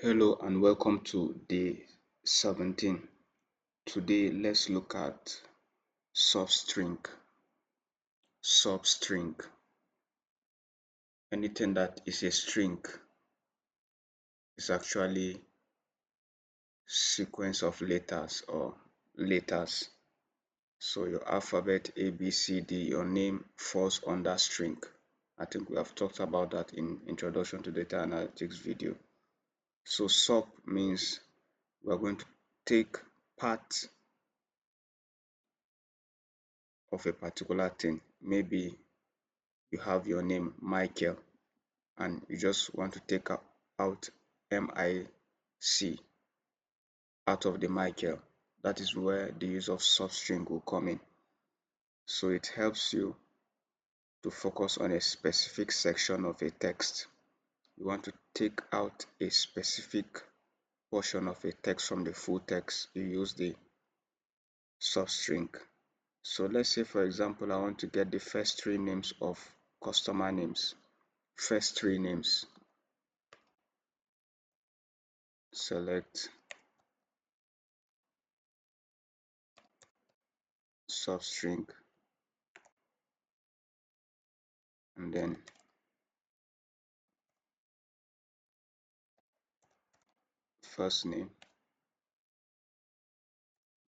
Hello and welcome to day 17. Today let's look at substring. Substring. Anything that is a string is actually sequence of letters or letters. So your alphabet A, B, C, D, your name falls under string. I think we have talked about that in Introduction to Data Analytics video. So sub means we are going to take part of a particular thing. Maybe you have your name Michael and you just want to take out MIC out of the Michael. That is where the use of substring will come in. So it helps you to focus on a specific section of a text. You want to take out a specific portion of a text from the full text, you use the substring. So let's say, for example, I want to get the first three names of customer names. First three names. Select substring and then first name.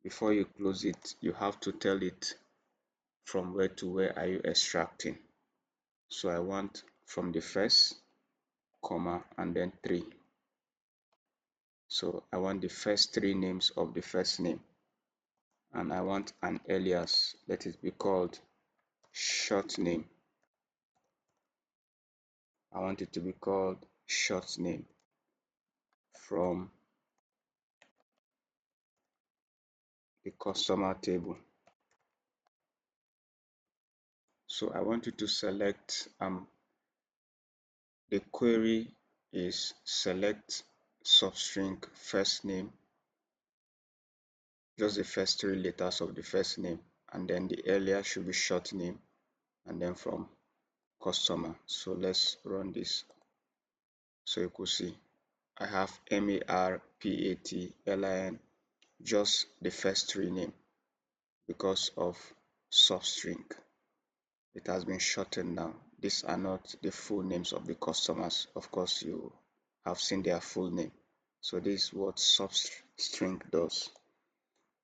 Before you close it, you have to tell it from where to where are you extracting. So I want from the first, comma, and then 3. So I want the first 3 names of the first name. And I want an alias. Let it be called short name. I want it to be called short name from the customer table. So I want you to select the query is select substring first name, just the first 3 letters of the first name, and then the alias should be short name and then from customer. So let's run this. So you could see I have MARPATLIN, just the first 3 name. Because of substring, it has been shortened down. These are not the full names of the customers. Of course, you have seen their full name. So this is what substring does.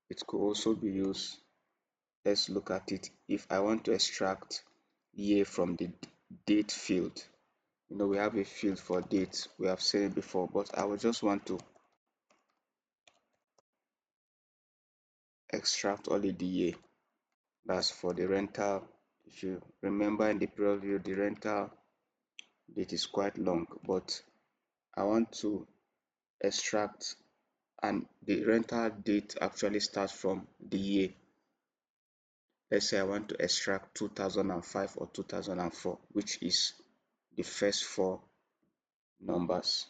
It could also be used. Let's look at it. If I want to extract year from the date field, we have a field for date. We have said it before, but I would just want to extract only the year. That's for the rental. If you remember in the previous video, the rental date is quite long, but I want to extract, and the rental date actually starts from the year. Let's say I want to extract 2005 or 2004, which is the first 4 numbers.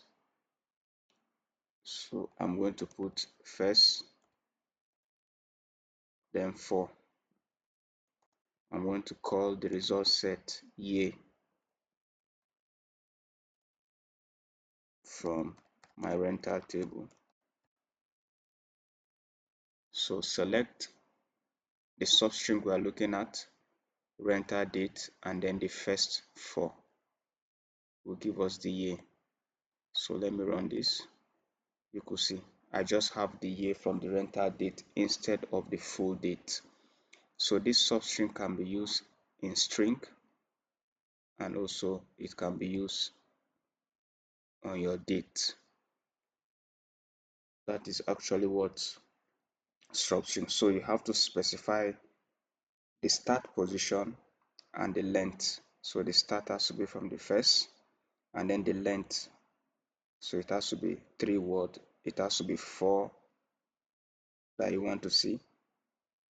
So I'm going to put first, then 4. I'm going to call the result set year from my rental table. So select the substring we are looking at, rental date, and then the first 4 will give us the year. So let me run this. You could see I just have the year from the rental date instead of the full date. So this substring can be used in string, and also it can be used on your date. That is actually what substring. So you have to specify the start position and the length. So the start has to be from the first, and then the length, so it has to be 3 words. It has to be 4 that you want to see.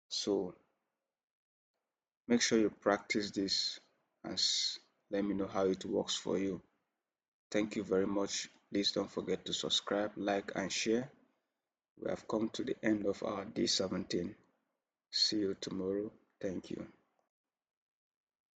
So make sure you practice this and let me know how it works for you. Thank you very much. Please don't forget to subscribe, like, and share. We have come to the end of our day 17. See you tomorrow. Thank you.